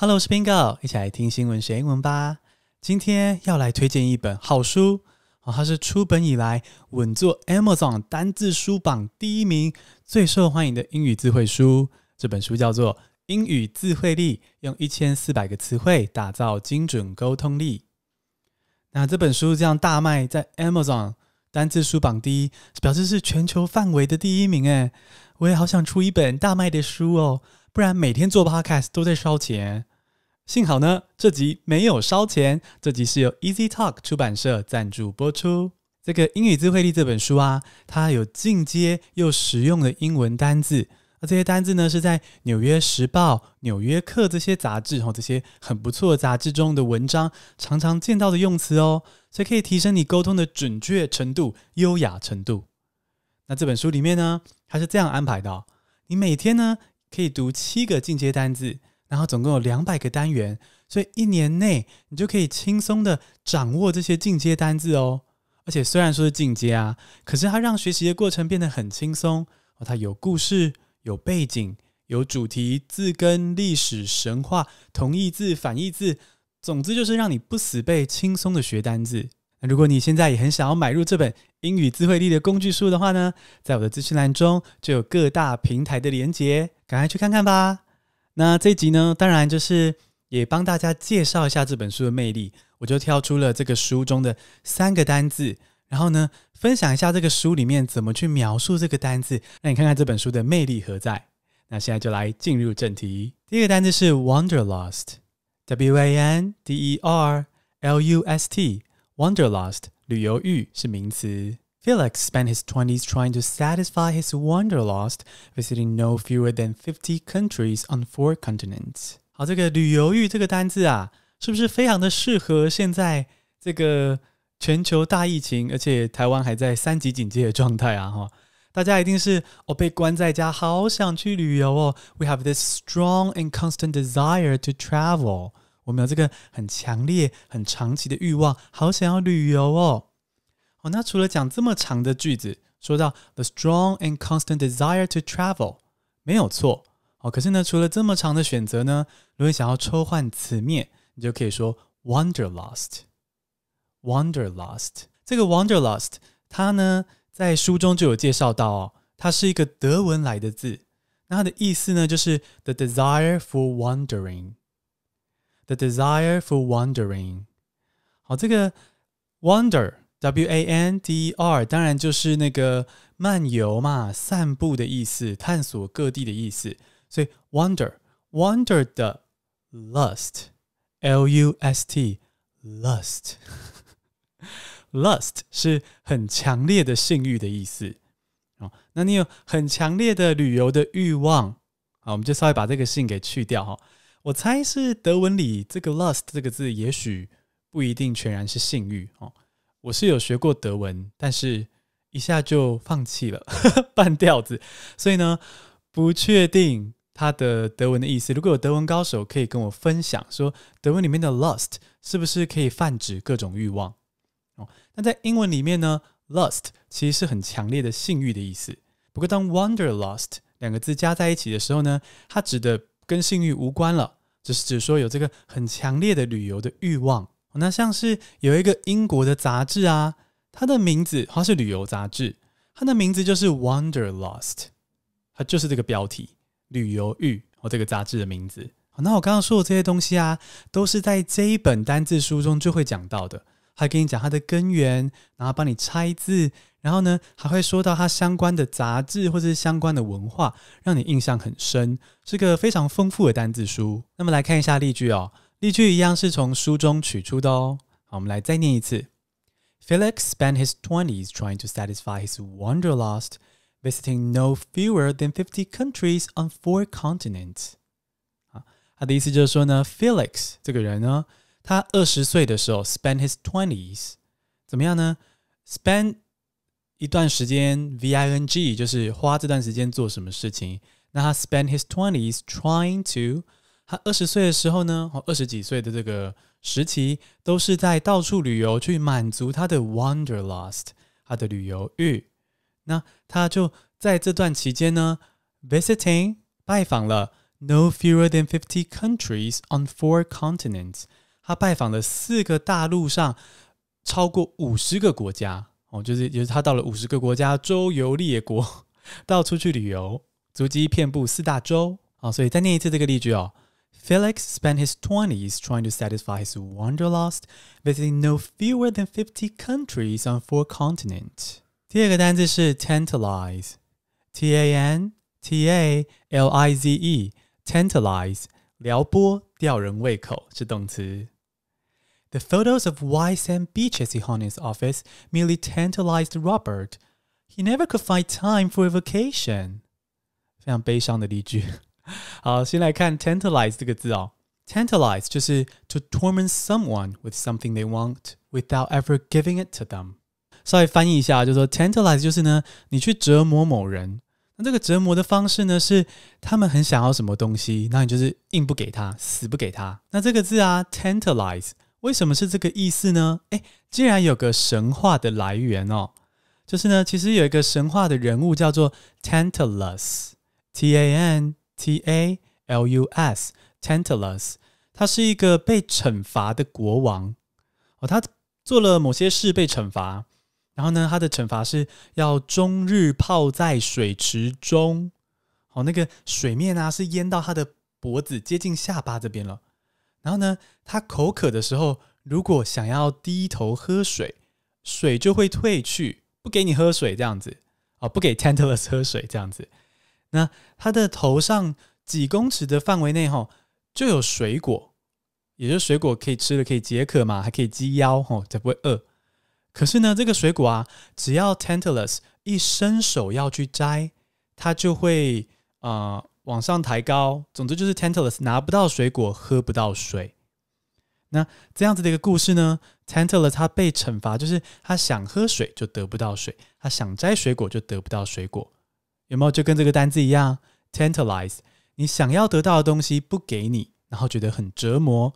Hello， 我是 Bingo， 一起来听新闻学英文吧。今天要来推荐一本好书，它是出本以来稳坐 Amazon 单字书榜第1名，最受欢迎的英语字汇书。这本书叫做《英语字汇力》，用1400个词汇打造精准沟通力。那这本书这样大卖，在 Amazon 单字书榜第1，表示是全球范围的第1名耶。我也好想出一本大卖的书哦，不然每天做 podcast 都在烧钱。幸好呢，这集没有烧钱，这集是由 Easy Talk 出版社赞助播出。这个英语字汇力这本书啊，它有进阶又实用的英文单字，这些单字呢是在纽约时报、纽约客这些杂志这些很不错的杂志中的文章常常见到的用词哦，所以可以提升你沟通的准确程度、优雅程度。那这本书里面呢，它是这样安排的你每天呢可以读7个进阶单字，然后总共有200个单元，所以1年内你就可以轻松的掌握这些进阶单字哦。而且虽然说是进阶啊，可是它让学习的过程变得很轻松它有故事、有背景、有主题、字根、历史、神话、同义字、反义字，总之就是让你不死背，轻松的学单字。那如果你现在也很想要买入这本英语字汇力的工具书的话呢，在我的资讯栏中就有各大平台的连结，赶快去看看吧。那这一集呢，当然就是也帮大家介绍一下这本书的魅力，我就挑出了这个书中的3个单字，然后呢分享一下这个书里面怎么去描述这个单字，让你看看这本书的魅力何在。那现在就来进入正题。第一个单字是 Wanderlust， W-A-N-D-E-R-L-U-S-T， Wanderlust 旅游欲是名词。Felix spent his 20s trying to satisfy his wanderlust, visiting no fewer than 50 countries on 4 continents. 好，这个旅游欲这个单字啊，是不是非常的适合现在这个全球大疫情，而且台湾还在3级警戒的状态啊？大家一定是被关在家，好想去旅游哦。We have this strong and constant desire to travel. 我们有这个很强烈、很长期的欲望，好想要旅游哦。那除了讲这么长的句子，说到 the strong and constant desire to travel 没有错可是呢，除了这么长的选择呢，如果你想要抽换词面，你就可以说 wanderlust。 这个 wanderlust 它呢在书中就有介绍到它是一个德文来的字，那它的意思呢就是 the desire for wandering。 好，这个 wander W-A-N-D-E-R 当然就是那个漫游嘛，散步的意思，探索各地的意思，所以 wander 的 lust L-U-S-T lust 是很强烈的性欲的意思那你有很强烈的旅游的欲望我们就稍微把这个性给去掉我猜是德文里这个 lust 这个字也许不一定全然是性欲我是有学过德文，但是一下就放弃了半吊子，所以呢不确定它的德文的意思。如果有德文高手可以跟我分享说德文里面的 lust 是不是可以泛指各种欲望那在英文里面呢 lust 其实是很强烈的性欲的意思，不过当 wanderlust 2个字加在一起的时候呢，它指的跟性欲无关了，只是指说有这个很强烈的旅游的欲望那像是有一个英国的杂志啊，它的名字它是旅游杂志，它的名字就是 Wanderlust， 它就是这个标题旅游欲这个杂志的名字那我刚刚说的这些东西啊，都是在这一本单字书中就会讲到的，还跟你讲它的根源，然后帮你拆字，然后呢还会说到它相关的杂志或者是相关的文化，让你印象很深，是个非常丰富的单字书。那么来看一下例句例句一样是从书中取出的好，我们来再念一次。 Felix spent his 20s trying to satisfy his wanderlust, visiting no fewer than 50 countries on 4 continents. 他的意思就是说呢 Felix 这个人呢，他20岁的时候 spent his 20s 怎么样呢？ spend 一段时间 VING 就是花这段时间做什么事情，那他 spend his 20s trying to，他20岁的时候呢，20几岁的这个时期都是在到处旅游，去满足他的 wanderlust， 他的旅游欲。那他就在这段期间呢 visiting 拜访了 no fewer than 50 countries on 4 continents。他拜访了4个大陆上超过50个国家，就是他到了50个国家周游列国，到处去旅游，足迹遍布4大洲。所以再念一次这个例句Felix spent his 20s trying to satisfy his wanderlust, visiting no fewer than 50 countries on 4 continents. 第二个单字是 tantalize, T-A-N-T-A-L-I-Z-E, tantalize, 撩拨，吊人胃口，是动词。The photos of white sand beaches he hung in his office merely tantalized Robert. He never could find time for a vacation. 非常悲伤的例句。好，先来看 tantalize 这个字tantalize 就是 to torment someone with something they want without ever giving it to them。稍微翻译一下，就说 tantalize 就是呢，你去折磨某人，那这个折磨的方式呢，是他们很想要什么东西，那你就是硬不给他，死不给他。那这个字tantalize 为什么是这个意思呢？竟然有个神话的来源就是呢，其实有一个神话的人物叫做 Tantalus， T-A-N-T-A-L-U-S， Tantalus， 他是一个被惩罚的国王他做了某些事被惩罚，然后呢，他的惩罚是要终日泡在水池中，那个水面是淹到他的脖子，接近下巴这边了。然后呢，他口渴的时候，如果想要低头喝水，水就会退去，不给你喝水这样子不给 Tantalus 喝水这样子。那他的头上几公尺的范围内就有水果，也就是水果可以吃了，可以解渴嘛，还可以积腰才不会饿。可是呢，这个水果只要 Tantalus 一伸手要去摘，他就会往上抬高，总之就是 Tantalus 拿不到水果，喝不到水。那这样子的一个故事呢， Tantalus 他被惩罚，就是他想喝水就得不到水，他想摘水果就得不到水果。有没有就跟这个单字一样 Tantalize， 你想要得到的东西不给你，然后觉得很折磨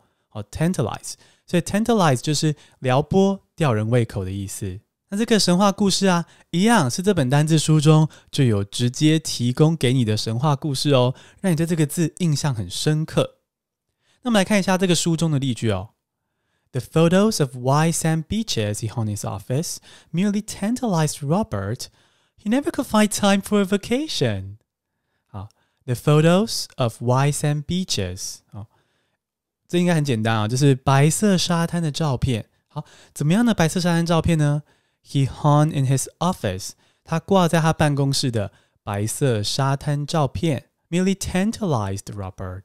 Tantalize， 所以 Tantalize 就是撩拨，吊人胃口的意思。那这个神话故事一样是这本单字书中就有直接提供给你的神话故事让你对这个字印象很深刻。那我们来看一下这个书中的例句The photos of white sand beaches he hung in his office merely tantalized Robert. He never could find time for a vacation. 好 The photos of white sand beaches 这应该很简单就是白色沙滩的照片。好，怎么样的白色沙滩照片呢？He hung in his office. 他挂在他办公室的白色沙滩照片 merely tantalized Robert.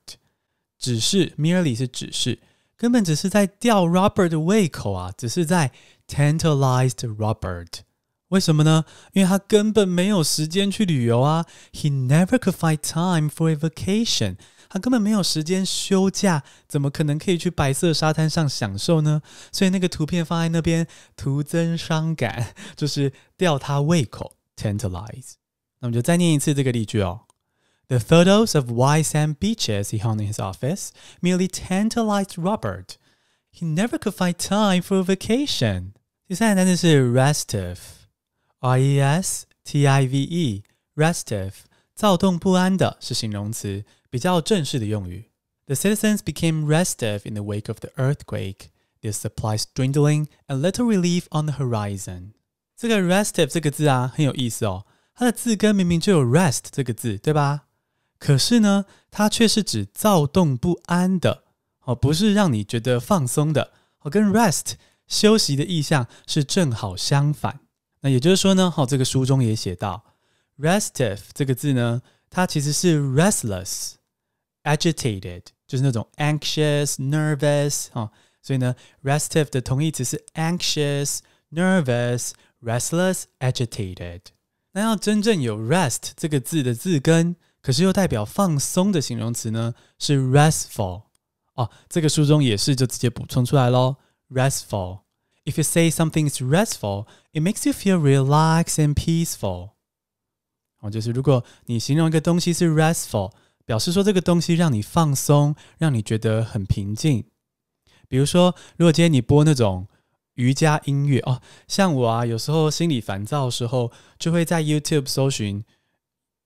只是 merely 是只是，根本只是在吊 Robert 的胃口只是在 tantalized Robert. 为什么呢？因为他根本没有时间去旅游He never could find time for a vacation. 他根本没有时间休假，怎么可能可以去白色沙滩上享受呢？所以那个图片放在那边徒增伤感，就是吊他胃口 tantalize。那我们就再念一次这个例句The photos of white sand beaches he hung in his office merely tantalized Robert. He never could find time for a vacation. 第三个单词是 restive, R-E-S-T-I-V-E, restive, 躁动不安的是形容词，比较正式的用语。The citizens became restive in the wake of the earthquake, their supplies dwindling and little relief on the horizon. 这个 restive 这个字很有意思它的字根明明就有 rest 这个字，对吧？可是呢，它却是指躁动不安的不是让你觉得放松的跟 rest 休息的意象是正好相反。那也就是说呢这个书中也写到 restive 这个字呢，它其实是 restless, agitated 就是那种 anxious, nervous 所以呢 restive 的同义词是 anxious, nervous, restless, agitated。 那要真正有 rest 这个字的字根，可是又代表放松的形容词呢，是 restful 这个书中也是就直接补充出来咯 restful. If you say something is restful, it makes you feel relaxed and peaceful. 就是如果你形容一个东西是 restful， 表示说这个东西让你放松，让你觉得很平静。比如说，如果今天你播那种瑜伽音乐像我有时候心里烦躁的时候，就会在 YouTube 搜寻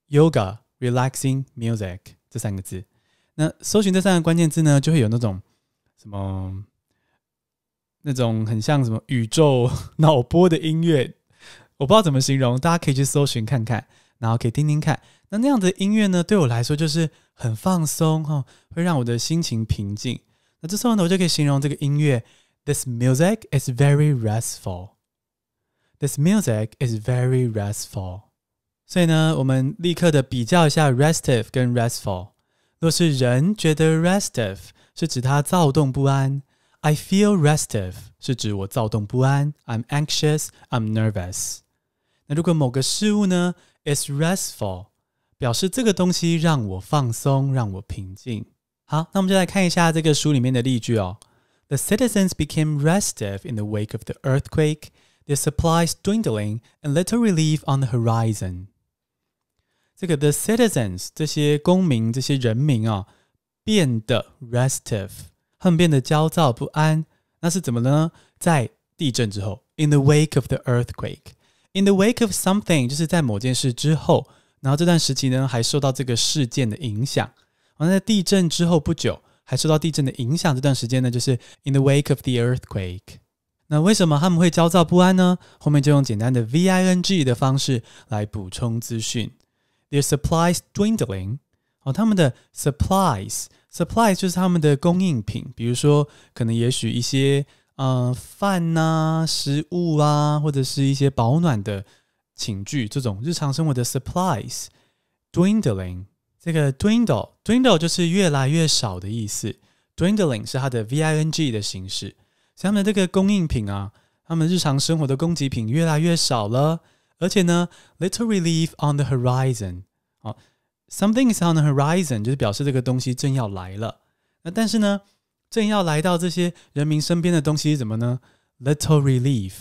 Yoga Relaxing Music 这3个字，那搜寻这3个关键字呢，就会有那种什么那种很像什么宇宙脑波的音乐，我不知道怎么形容，大家可以去搜寻看看，然后可以听听看。那样的音乐呢，对我来说就是很放松会让我的心情平静。那这时候呢，我就可以形容这个音乐 This music is very restful. This music is very restful. 所以呢，我们立刻的比较一下 restive 跟 restful。若是人觉得 restive 是指他躁动不安， I feel restive 是指我躁动不安， I'm anxious, I'm nervous。 那如果某个事物呢 is restful， 表示这个东西让我放松，让我平静。好，那我们就来看一下这个书里面的例句哦。The citizens became restive in the wake of the earthquake, their supplies dwindling and little relief on the horizon。 这个 the citizens 这些公民，这些人民变得 restive， 他们变得焦躁不安。那是怎么呢？在地震之后 in the wake of the earthquake。 In the wake of something 就是在某件事之后，然后这段时期呢还受到这个事件的影响。那在地震之后不久还受到地震的影响，这段时间呢就是 in the wake of the earthquake。 那为什么他们会焦躁不安呢？后面就用简单的 VING 的方式来补充资讯。 Their supplies dwindling， 他们的 supplies 就是他们的供应品，比如说可能也许一些饭啊、食物啊，或者是一些保暖的寝具，这种日常生活的 supplies dwindling。 这个 dwindle 就是越来越少的意思， dwindling 是它的 VING 的形式。所以他们的这个供应品他们日常生活的供给品越来越少了。而且呢 little relief on the horizon， something is on the horizon 就是表示这个东西正要来了。那但是呢，正要来到这些人民身边的东西是什么呢？ little relief。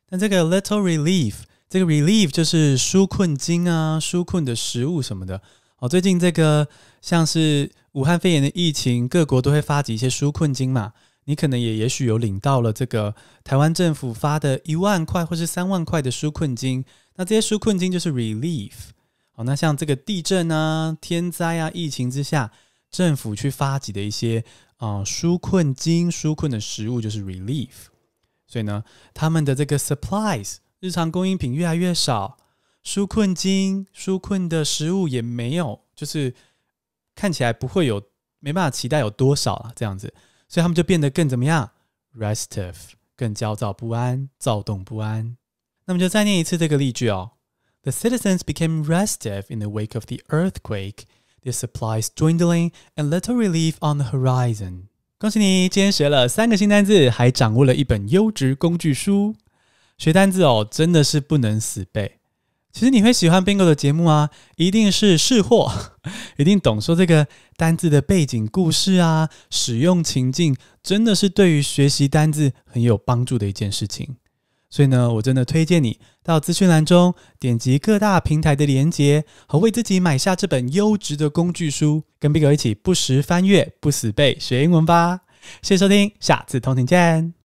但这个 little relief， 这个 relief 就是纾困金纾困的食物什么的。最近这个像是武汉肺炎的疫情，各国都会发起一些纾困金嘛，你可能也许有领到了这个台湾政府发的1万块或是3万块的纾困金。那这些纾困金就是 relief。 那像这个地震天灾疫情之下，政府去发起的一些纾困金、纾困的食物就是 relief。 所以呢，他们的这个 supplies 日常供应品越来越少，纾困金、纾困的食物也没有，就是看起来不会有，没办法期待有多少这样子。所以他们就变得更怎么样 restive， 更焦躁不安，躁动不安。那么就再念一次这个例句The citizens became restive in the wake of the earthquake, their supplies dwindling and little relief on the horizon。 恭喜你，今天学了3个新单字，还掌握了一本优质工具书。学单字真的是不能死背。其实你会喜欢 Bingo 的节目一定是识货，一定懂说这个单字的背景故事使用情境，真的是对于学习单字很有帮助的一件事情。所以呢，我真的推荐你到资讯栏中点击各大平台的连结，和为自己买下这本优质的工具书，跟 Bingo 一起不时翻阅，不死背学英文吧。谢谢收听，下次通勤见。